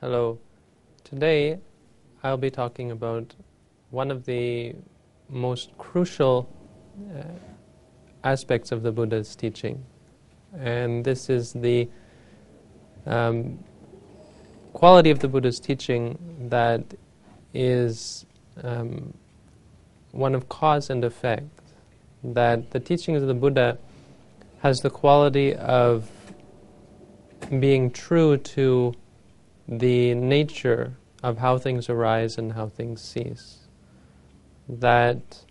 Hello. Today I'll be talking about one of the most crucial aspects of the Buddha's teaching, and this is the quality of the Buddha's teaching that is one of cause and effect, that the teachings of the Buddha has the quality of being true to the nature of how things arise and how things cease. That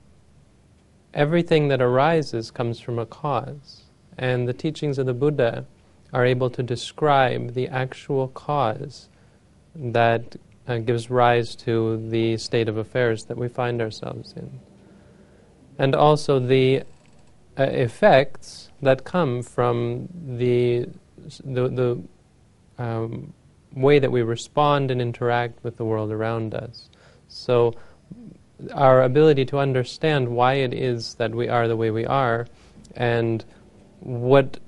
everything that arises comes from a cause, and the teachings of the Buddha are able to describe the actual cause that gives rise to the state of affairs that we find ourselves in. And also the effects that come from the way that we respond and interact with the world around us. So our ability to understand why it is that we are the way we are and what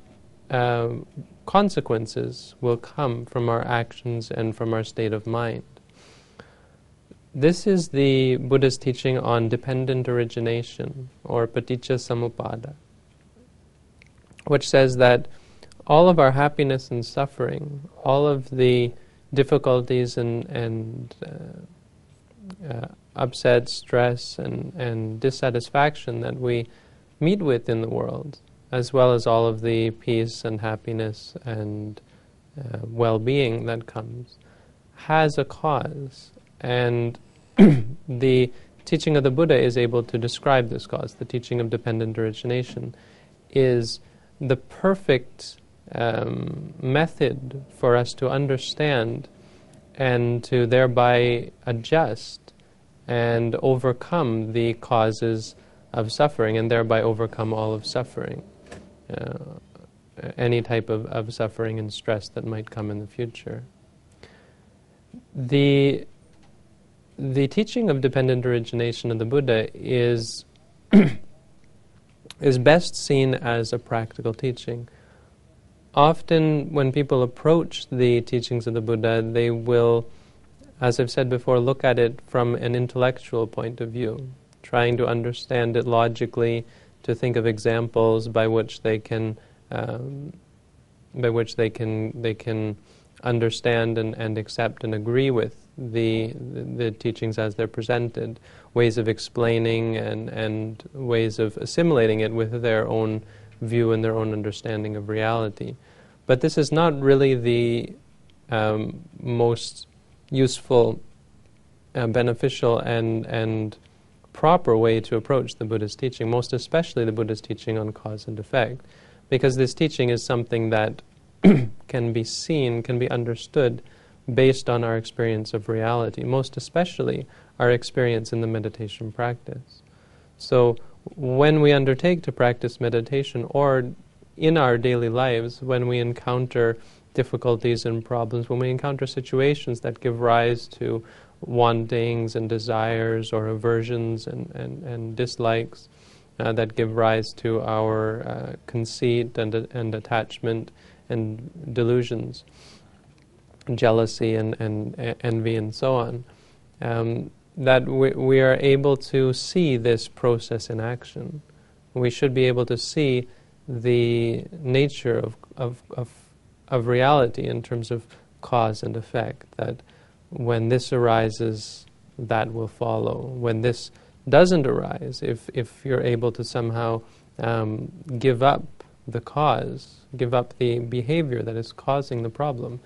consequences will come from our actions and from our state of mind. This is the Buddha's teaching on dependent origination, or paticca samuppada, which says that all of our happiness and suffering, all of the difficulties and upset, stress, and dissatisfaction that we meet with in the world, as well as all of the peace and happiness and well-being that comes, has a cause. And the teaching of the Buddha is able to describe this cause. The teaching of dependent origination is the perfect method for us to understand and to thereby adjust and overcome the causes of suffering, and thereby overcome all of suffering, any type of suffering and stress that might come in the future. The teaching of dependent origination of the Buddha is best seen as a practical teaching. Often when people approach the teachings of the Buddha, they will, as I've said before, look at it from an intellectual point of view, trying to understand it logically, to think of examples by which they can understand and accept and agree with the teachings as they're presented, ways of explaining and ways of assimilating it with their own view and their own understanding of reality. But this is not really the most useful, beneficial and proper way to approach the Buddha's teaching, most especially the Buddha's teaching on cause and effect, because this teaching is something that can be seen, can be understood based on our experience of reality, most especially our experience in the meditation practice. So when we undertake to practice meditation, or in our daily lives, when we encounter difficulties and problems, when we encounter situations that give rise to wantings and desires or aversions and dislikes, that give rise to our conceit and attachment and delusions, jealousy and envy and so on, that we are able to see this process in action. We should be able to see the nature of reality in terms of cause and effect, that when this arises, that will follow. When this doesn't arise, if you're able to somehow give up the cause, give up the behavior that is causing the problem,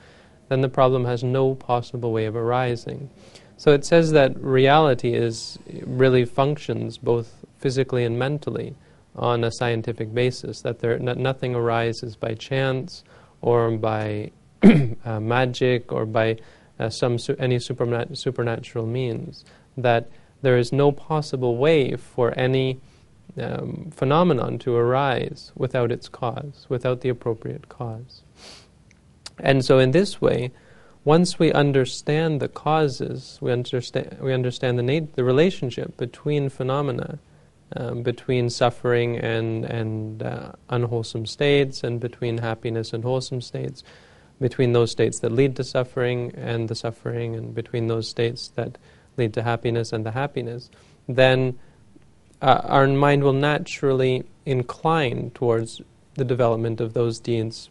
then the problem has no possible way of arising. So it says that reality really functions both physically and mentally on a scientific basis, that nothing arises by chance or by magic or by any supernatural means, that there is no possible way for any phenomenon to arise without its cause, without the appropriate cause. And so in this way, once we understand the causes, we understand the relationship between phenomena, between suffering and unwholesome states, and between happiness and wholesome states, between those states that lead to suffering and the suffering, and between those states that lead to happiness and the happiness, then our mind will naturally incline towards the development of those deeds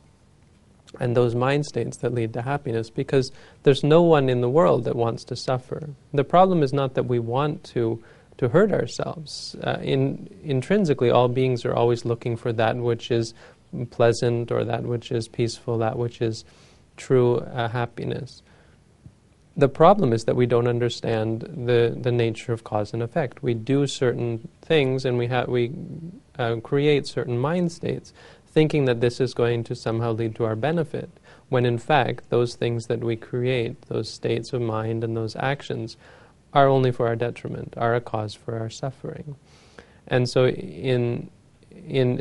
and those mind states that lead to happiness, because there's no one in the world that wants to suffer. The problem is not that we want to hurt ourselves. Intrinsically, all beings are always looking for that which is pleasant, or that which is peaceful, that which is true happiness. The problem is that we don't understand the nature of cause and effect. We do certain things, and we create certain mind states, thinking that this is going to somehow lead to our benefit, when in fact those things that we create, those states of mind and those actions, are only for our detriment, are a cause for our suffering. And so in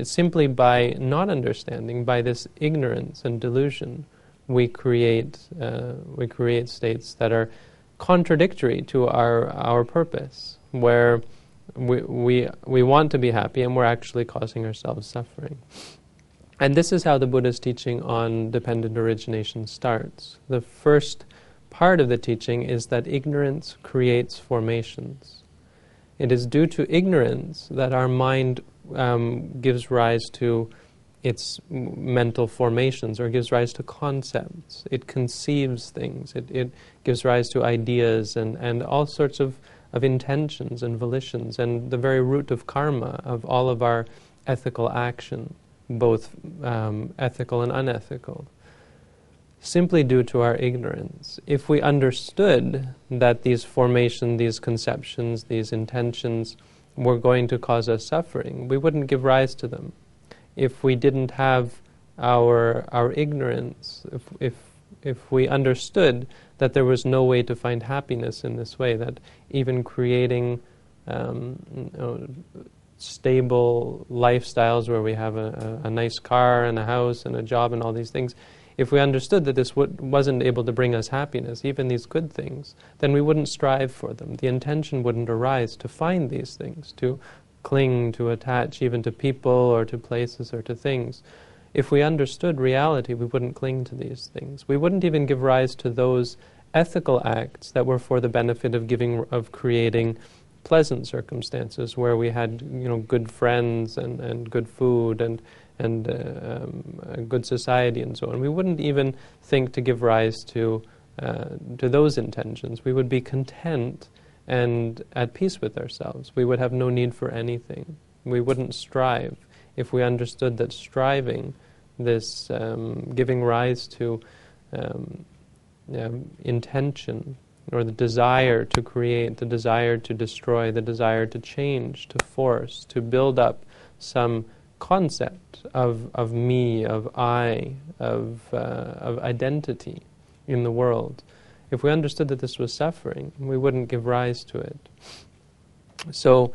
simply by not understanding, by this ignorance and delusion, we create states that are contradictory to our purpose, where we want to be happy and we're actually causing ourselves suffering. And this is how the Buddha's teaching on dependent origination starts. The first part of the teaching is that ignorance creates formations. It is due to ignorance that our mind gives rise to its mental formations, or gives rise to concepts. It conceives things. It gives rise to ideas and all sorts of intentions and volitions, and the very root of karma, of all of our ethical action, both ethical and unethical, simply due to our ignorance. If we understood that these formations, these conceptions, these intentions were going to cause us suffering, we wouldn't give rise to them. If we didn't have our ignorance, if we understood that there was no way to find happiness in this way, that even creating stable lifestyles where we have a nice car and a house and a job and all these things, if we understood that this wasn't able to bring us happiness, even these good things, then we wouldn't strive for them. The intention wouldn't arise to find these things, to cling, to attach even to people or to places or to things. If we understood reality, we wouldn't cling to these things. We wouldn't even give rise to those ethical acts that were for the benefit of creating pleasant circumstances, where we had good friends and good food and a good society and so on. We wouldn't even think to give rise to those intentions. We would be content and at peace with ourselves. We would have no need for anything. We wouldn't strive. If we understood that striving, this giving rise to intention, or the desire to create, the desire to destroy, the desire to change, to force, to build up some concept of me, of I, of identity in the world. If we understood that this was suffering, we wouldn't give rise to it. So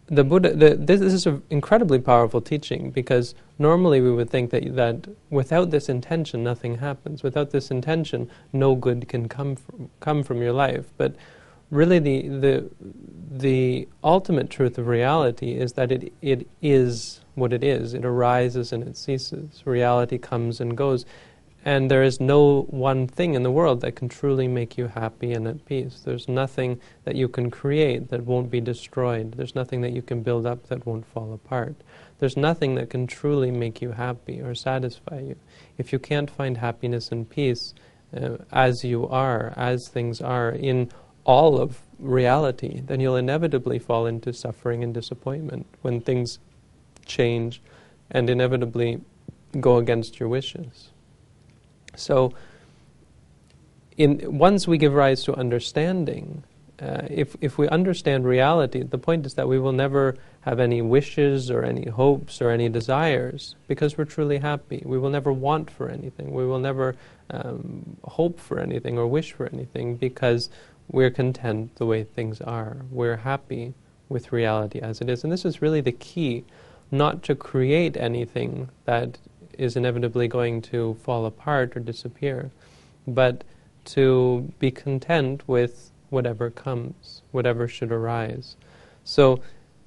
the Buddha, this is an incredibly powerful teaching, because normally we would think that without this intention nothing happens. Without this intention, no good can come from your life. But really the ultimate truth of reality is that it is what it is. It arises and it ceases. Reality comes and goes. And there is no one thing in the world that can truly make you happy and at peace. There's nothing that you can create that won't be destroyed. There's nothing that you can build up that won't fall apart. There's nothing that can truly make you happy or satisfy you. If you can't find happiness and peace as you are, as things are in all of reality, then you'll inevitably fall into suffering and disappointment when things change and inevitably go against your wishes. So, once we give rise to understanding, if we understand reality, the point is that we will never have any wishes or any hopes or any desires, because we're truly happy. We will never want for anything. We will never hope for anything or wish for anything, because we're content the way things are. We're happy with reality as it is. And this is really the key, not to create anything that is inevitably going to fall apart or disappear, but to be content with whatever comes, whatever should arise. So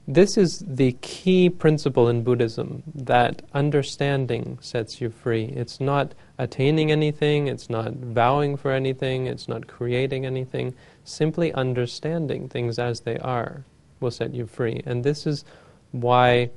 this is the key principle in Buddhism, that understanding sets you free. It's not attaining anything, it's not vowing for anything, it's not creating anything. Simply understanding things as they are will set you free. And this is why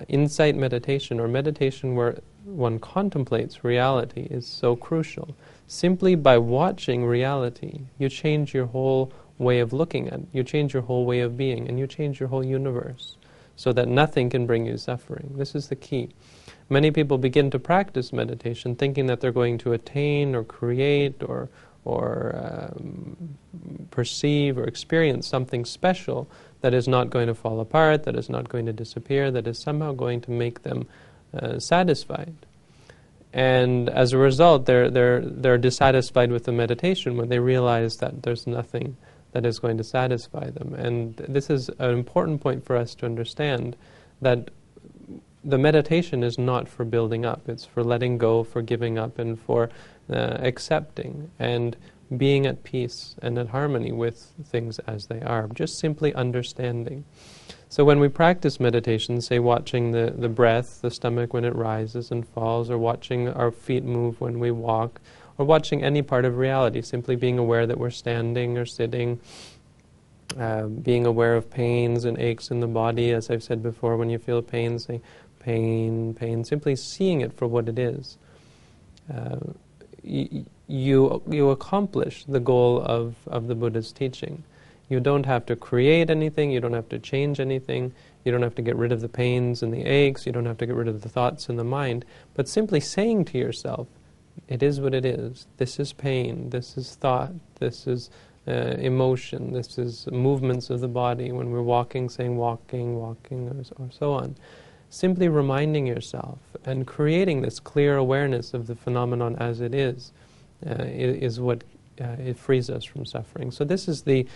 insight meditation, or meditation where one contemplates reality, is so crucial. Simply by watching reality, you change your whole way of looking at it, you change your whole way of being, and you change your whole universe, so that nothing can bring you suffering. This is the key. Many people begin to practice meditation thinking that they're going to attain or create or perceive or experience something special that is not going to fall apart, that is not going to disappear, that is somehow going to make them satisfied. And as a result, they're dissatisfied with the meditation when they realize that there's nothing that is going to satisfy them. And this is an important point for us to understand, that the meditation is not for building up, it's for letting go, for giving up, and for accepting and being at peace and at harmony with things as they are, just simply understanding. So when we practice meditation, say watching the breath, the stomach when it rises and falls, or watching our feet move when we walk, or watching any part of reality, simply being aware that we're standing or sitting, being aware of pains and aches in the body. As I've said before, when you feel pain, say pain, pain, simply seeing it for what it is. You accomplish the goal of the Buddha's teaching. You don't have to create anything, you don't have to change anything, you don't have to get rid of the pains and the aches, you don't have to get rid of the thoughts in the mind, but simply saying to yourself, it is what it is. This is pain, this is thought, this is emotion, this is movements of the body. When we're walking, saying walking, walking, or so on. Simply reminding yourself and creating this clear awareness of the phenomenon as it is what it frees us from suffering. So this is the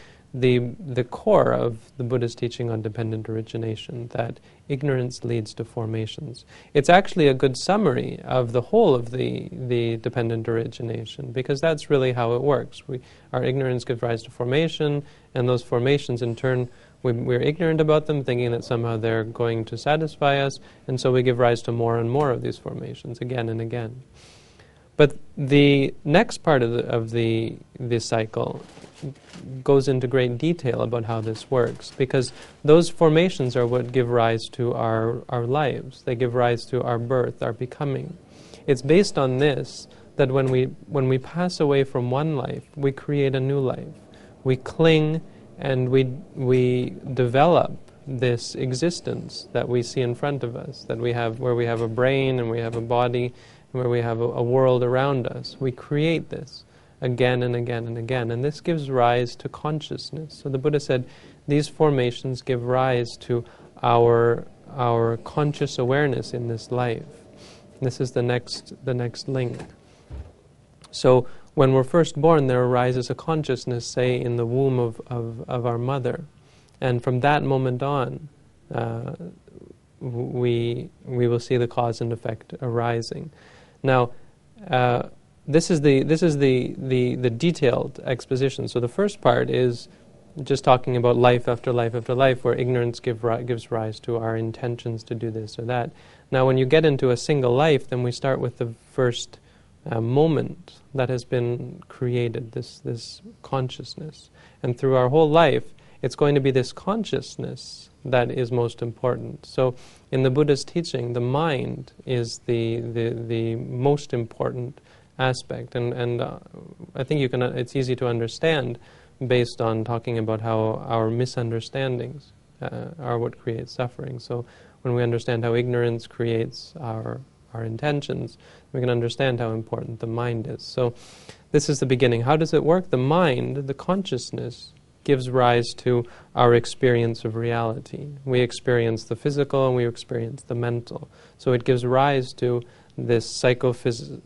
core of the Buddha's teaching on dependent origination, that ignorance leads to formations. It's actually a good summary of the whole of the dependent origination, because that's really how it works. Our ignorance gives rise to formation, and those formations in turn, we're ignorant about them, thinking that somehow they're going to satisfy us, and so we give rise to more and more of these formations again and again. But the next part of the cycle goes into great detail about how this works, because those formations are what give rise to our lives. They give rise to our birth, our becoming. It's based on this that when we pass away from one life, we create a new life. We cling and we develop this existence that we see in front of us, that we have, where we have a brain and we have a body, where we have a world around us. We create this again and again and again, and this gives rise to consciousness. So the Buddha said these formations give rise to our conscious awareness in this life. This is the next link. So when we're first born, there arises a consciousness, say, in the womb of our mother, and from that moment on, we will see the cause and effect arising. Now, this is the detailed exposition. So the first part is just talking about life after life after life, where ignorance gives rise to our intentions to do this or that. Now, when you get into a single life, then we start with the first moment that has been created, this consciousness. And through our whole life, it's going to be this consciousness that is most important. So in the Buddha's teaching, the mind is the most important aspect. And I think it's easy to understand based on talking about how our misunderstandings are what creates suffering. So when we understand how ignorance creates our intentions, we can understand how important the mind is. So this is the beginning. How does it work? The mind, the consciousness, gives rise to our experience of reality. We experience the physical and we experience the mental. So it gives rise to this psychophysical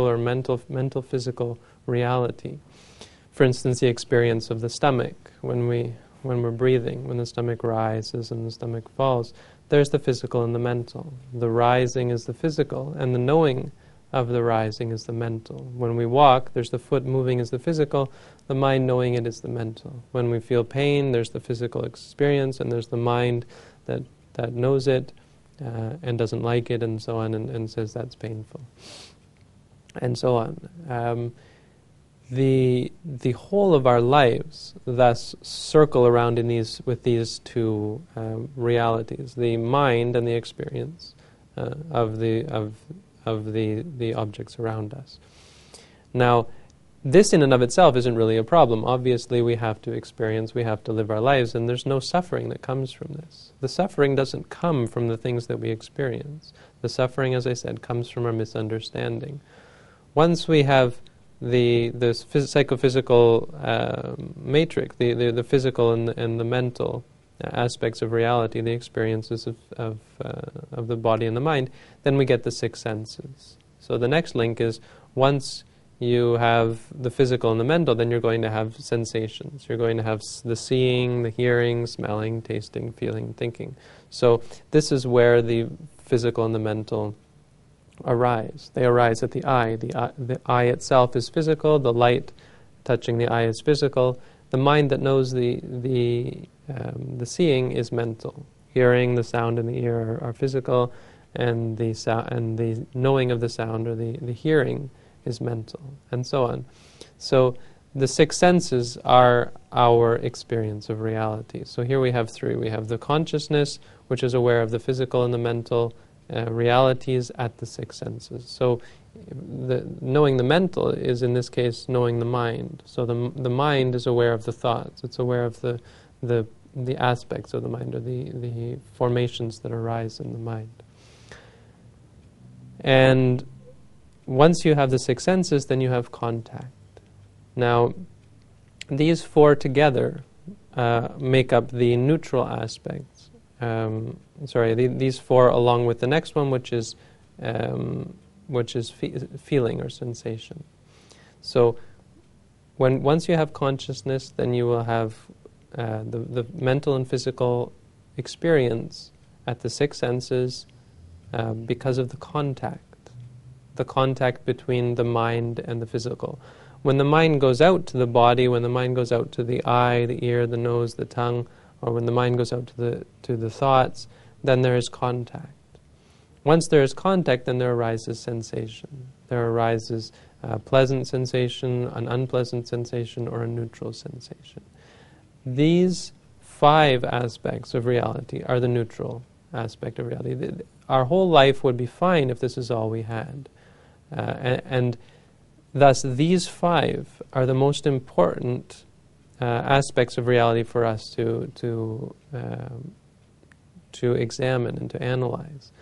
or mental physical reality. For instance, the experience of the stomach when we're breathing, when the stomach rises and the stomach falls. There's the physical and the mental. The rising is the physical, and the knowing of the rising is the mental. When we walk, there's the foot moving is the physical, the mind knowing it is the mental. When we feel pain, there's the physical experience, and there's the mind that knows it. and doesn't like it, and so on, and says that's painful, and so on. The whole of our lives thus circle around with these two realities: the mind and the experience of the objects around us. Now, this in and of itself isn't really a problem. Obviously, we have to experience, we have to live our lives, and there's no suffering that comes from this. The suffering doesn't come from the things that we experience. The suffering, as I said, comes from our misunderstanding. Once we have the psychophysical matrix, the physical and the mental aspects of reality, the experiences of the body and the mind, then we get the six senses. So the next link is, once you have the physical and the mental, then you're going to have sensations. You're going to have the seeing, the hearing, smelling, tasting, feeling, thinking. So this is where the physical and the mental arise. They arise at the eye. The eye itself is physical. The light touching the eye is physical. The mind that knows the seeing is mental. Hearing, the sound, and the ear are physical, and the knowing of the sound or the hearing is mental, and so on. So the six senses are our experience of reality. So here we have three. We have the consciousness, which is aware of the physical and the mental realities at the six senses. So knowing the mental is, in this case, knowing the mind. So the mind is aware of the thoughts. It's aware of the aspects of the mind, or the formations that arise in the mind. And once you have the six senses, then you have contact. Now, these four together make up the neutral aspects. These four, along with the next one, which is feeling or sensation. So, once you have consciousness, then you will have the mental and physical experience at the six senses because of the contact between the mind and the physical. When the mind goes out to the body, when the mind goes out to the eye, the ear, the nose, the tongue, or when the mind goes out to the thoughts, then there is contact. Once there is contact, then there arises sensation. There arises a pleasant sensation, an unpleasant sensation, or a neutral sensation. These five aspects of reality are the neutral aspect of reality. Our whole life would be fine if this is all we had. And thus these five are the most important aspects of reality for us to examine and to analyze.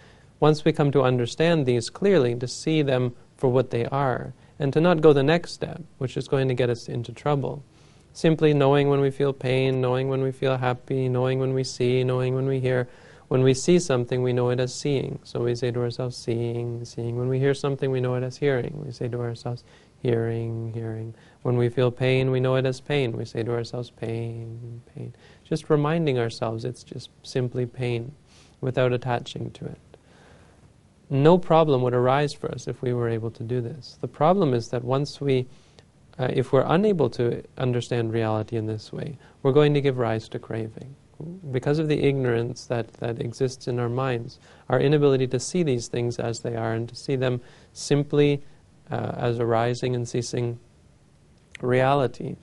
Once we come to understand these clearly, to see them for what they are, and to not go the next step, which is going to get us into trouble. Simply knowing when we feel pain, knowing when we feel happy, knowing when we see, knowing when we hear. When we see something, we know it as seeing. So we say to ourselves, seeing, seeing. When we hear something, we know it as hearing. We say to ourselves, hearing, hearing. When we feel pain, we know it as pain. We say to ourselves, pain, pain. Just reminding ourselves it's just simply pain without attaching to it. No problem would arise for us if we were able to do this. The problem is that if we're unable to understand reality in this way, we're going to give rise to craving. Because of the ignorance that exists in our minds, our inability to see these things as they are and to see them simply as arising and ceasing reality,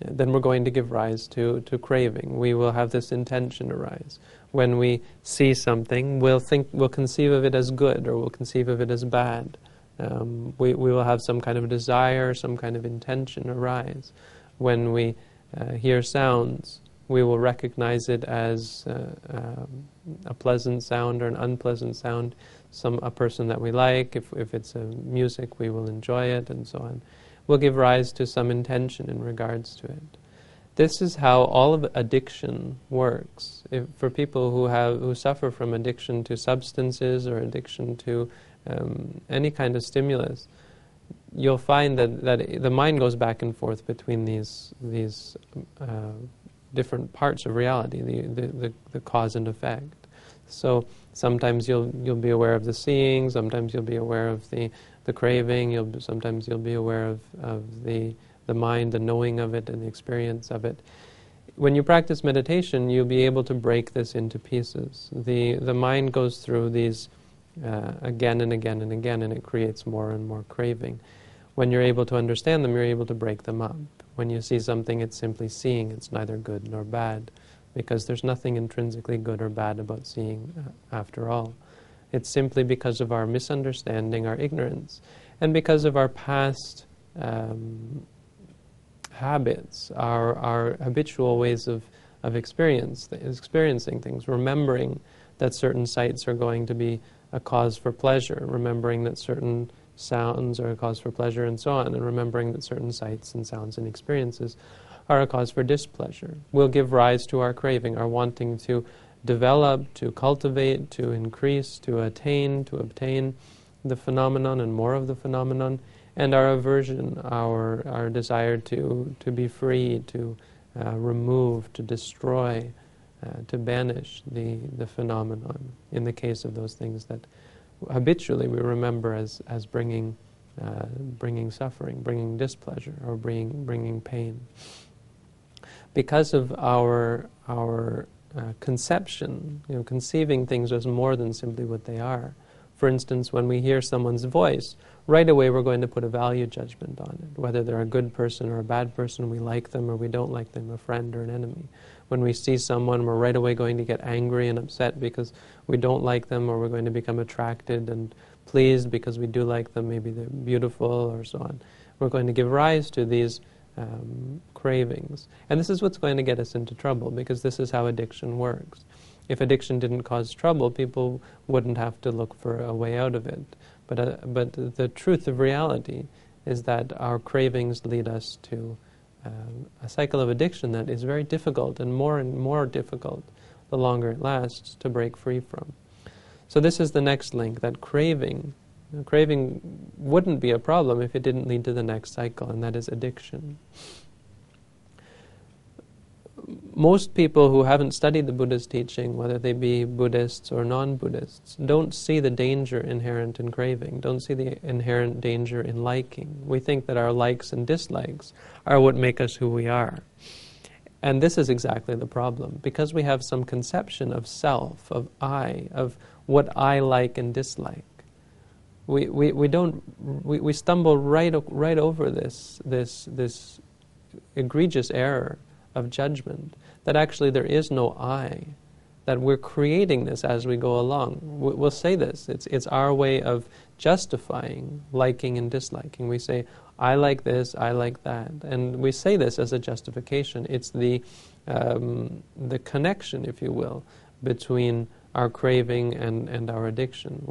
then we're going to give rise to craving. We will have this intention arise. When we see something, we'll conceive of it as good, or we'll conceive of it as bad. We will have some kind of desire, some kind of intention arise. When we hear sounds, we will recognize it as a pleasant sound or an unpleasant sound, a person that we like. If it's music, we will enjoy it, and so on. We'll give rise to some intention in regards to it. This is how all of addiction works. For people who suffer from addiction to substances or addiction to any kind of stimulus, you'll find that the mind goes back and forth between these different parts of reality, the cause and effect. So sometimes you'll be aware of the seeing, sometimes you'll be aware of the craving, sometimes you'll be aware of the mind, the knowing of it, and the experience of it. when you practice meditation, you'll be able to break this into pieces. The mind goes through these again and again and again, and it creates more and more craving. When you're able to understand them, you're able to break them up. When you see something, it's simply seeing. It's neither good nor bad, because there's nothing intrinsically good or bad about seeing after all. It's simply because of our misunderstanding, our ignorance, and because of our past habits, our habitual ways of experiencing things, remembering that certain sights are going to be a cause for pleasure, remembering that certain sounds are a cause for pleasure, and so on, and remembering that certain sights and sounds and experiences are a cause for displeasure, will give rise to our craving, our wanting to develop, to cultivate, to increase, to attain, to obtain the phenomenon and more of the phenomenon, and our aversion, our desire to be free, to remove, to destroy, to banish the phenomenon, in the case of those things that habitually we remember as bringing suffering, bringing displeasure, or bringing pain. Because of our conception, conceiving things as more than simply what they are. For instance, when we hear someone's voice, right away we're going to put a value judgment on it, whether they're a good person or a bad person, we like them or we don't like them, a friend or an enemy. When we see someone, we're right away going to get angry and upset because we don't like them, or we're going to become attracted and pleased because we do like them, maybe they're beautiful or so on. We're going to give rise to these cravings. And this is what's going to get us into trouble, because this is how addiction works. If addiction didn't cause trouble, people wouldn't have to look for a way out of it. But the truth of reality is that our cravings lead us to a cycle of addiction that is very difficult and more difficult the longer it lasts to break free from. So this is the next link, that craving wouldn't be a problem if it didn't lead to the next cycle, and that is addiction. Most people who haven't studied the Buddha's teaching, whether they be Buddhists or non-Buddhists, don't see the danger inherent in craving, don't see the inherent danger in liking. We think that our likes and dislikes are what make us who we are. And this is exactly the problem, because we have some conception of self, of I, of what I like and dislike. We stumble right over this egregious error of judgment, that actually there is no I, that we're creating this as we go along. We'll say this, it's our way of justifying liking and disliking. We say, I like this, I like that, and we say this as a justification. It's the connection, if you will, between our craving and our addiction.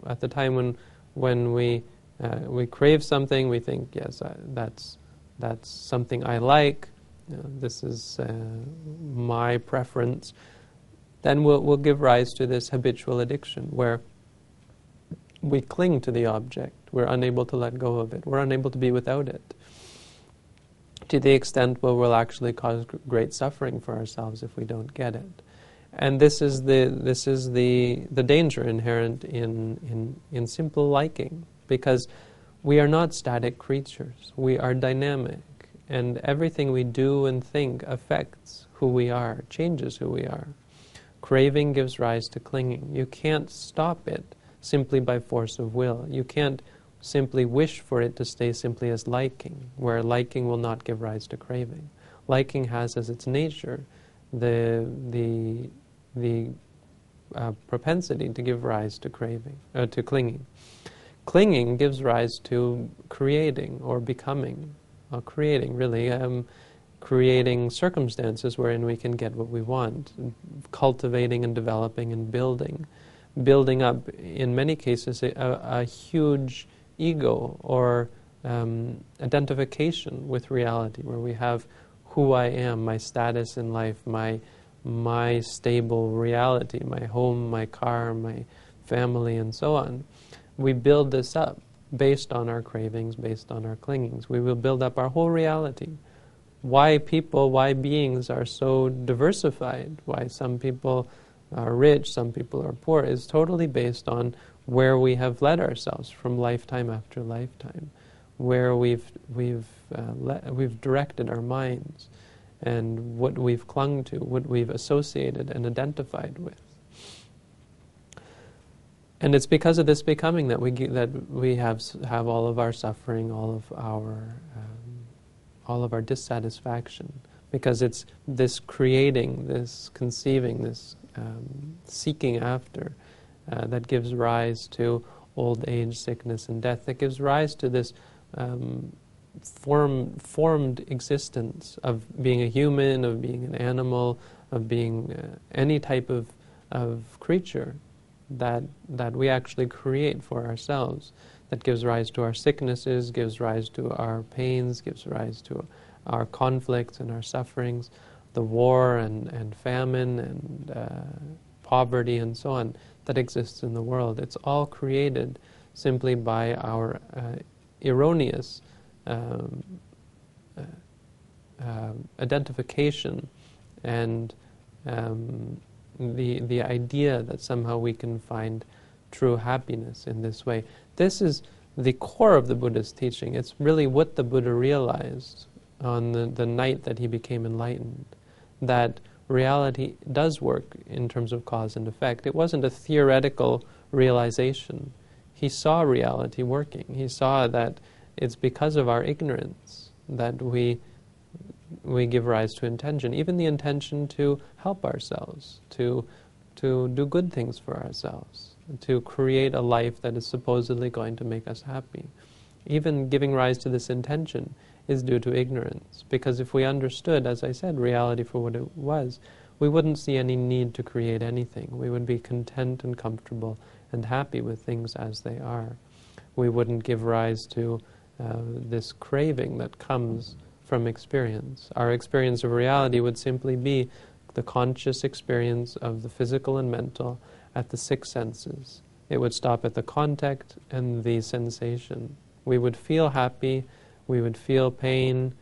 At the time when we crave something, we think, yes, that's something I like. This is my preference. Then we'll give rise to this habitual addiction where we cling to the object. We're unable to let go of it. We're unable to be without it, to the extent where we'll actually cause great suffering for ourselves if we don't get it. And this is the danger inherent in simple liking, because we are not static creatures. We are dynamic. And everything we do and think affects who we are, changes who we are. Craving gives rise to clinging. You can't stop it simply by force of will. You can't simply wish for it to stay simply as liking, where liking will not give rise to craving. Liking has as its nature the propensity to give rise to craving, to clinging. Clinging gives rise to creating or becoming. Creating circumstances wherein we can get what we want, cultivating and developing and building up, in many cases, a huge ego or identification with reality, where we have who I am, my status in life, my stable reality, my home, my car, my family, and so on. We build this up based on our cravings, based on our clingings. We will build up our whole reality. Why beings are so diversified, why some people are rich, some people are poor, is totally based on where we have led ourselves from lifetime after lifetime, where we've directed our minds. and what we've clung to, what we've associated and identified with. And it's because of this becoming that we have all of our suffering, all of our dissatisfaction, because it's this creating, this conceiving, this seeking after that gives rise to old age, sickness, and death. That gives rise to this formed existence of being a human, of being an animal, of being any type of creature that we actually create for ourselves. That gives rise to our sicknesses, gives rise to our pains, gives rise to our conflicts and our sufferings, the war and famine and poverty and so on that exists in the world. It's all created simply by our erroneous identification and the idea that somehow we can find true happiness in this way. This is the core of the Buddha's teaching. It's really what the Buddha realized on the night that he became enlightened, that reality does work in terms of cause and effect. It wasn't a theoretical realization. He saw reality working. He saw that it's because of our ignorance that we give rise to intention, even the intention to help ourselves, to do good things for ourselves, to create a life that is supposedly going to make us happy. Even giving rise to this intention is due to ignorance, because if we understood, as I said, reality for what it was, we wouldn't see any need to create anything. We would be content and comfortable and happy with things as they are. We wouldn't give rise to this craving that comes from experience. Our experience of reality would simply be the conscious experience of the physical and mental at the six senses. It would stop at the contact and the sensation. We would feel happy, we would feel pain,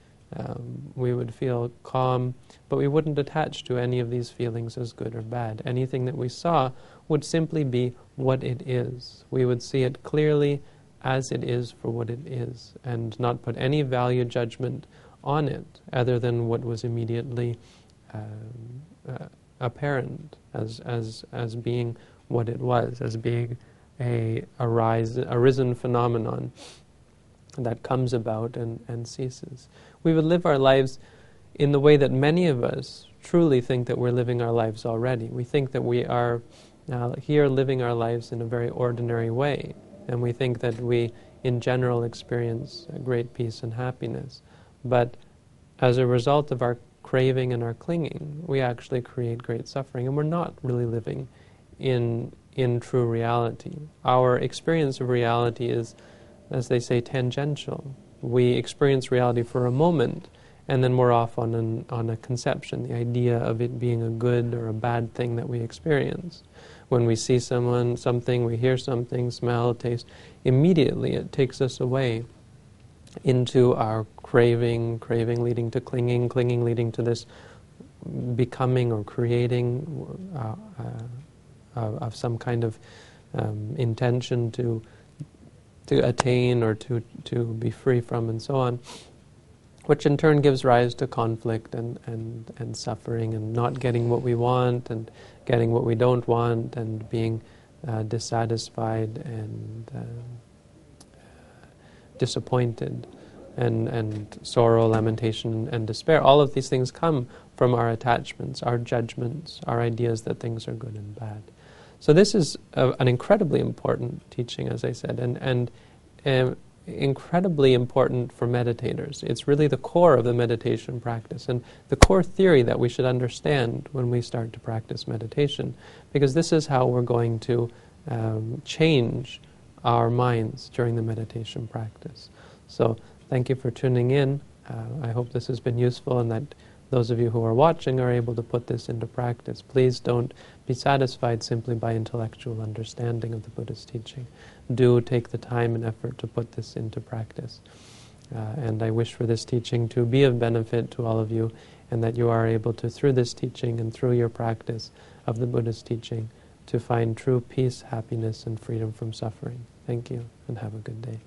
we would feel calm, but we wouldn't attach to any of these feelings as good or bad. Anything that we saw would simply be what it is. We would see it clearly as it is for what it is, and not put any value judgment on it other than what was immediately apparent as being what it was, as being a risen phenomenon that comes about and ceases. We would live our lives in the way that many of us truly think that we're living our lives already. We think that we are here living our lives in a very ordinary way, and we think that we, in general, experience great peace and happiness. But as a result of our craving and our clinging, we actually create great suffering, and we're not really living in true reality. Our experience of reality is, as they say, tangential. We experience reality for a moment, and then we're off on a conception, the idea of it being a good or a bad thing that we experience. When we see something, we hear something, smell, taste, immediately it takes us away into our craving leading to clinging leading to this becoming or creating of some kind of intention to attain or to be free from, and so on, which in turn gives rise to conflict and suffering and not getting what we want and getting what we don't want and being dissatisfied and disappointed and sorrow, lamentation, and despair. All of these things come from our attachments, our judgments, our ideas that things are good and bad. So this is an incredibly important teaching, as I said, and incredibly important for meditators. It's really the core of the meditation practice and the core theory that we should understand when we start to practice meditation, because this is how we're going to change our minds during the meditation practice. So thank you for tuning in. I hope this has been useful and that those of you who are watching are able to put this into practice. Please don't be satisfied simply by intellectual understanding of the Buddha's teaching. Do take the time and effort to put this into practice. And I wish for this teaching to be of benefit to all of you, and that you are able to, through this teaching and through your practice of the Buddha's teaching, to find true peace, happiness, and freedom from suffering. Thank you, and have a good day.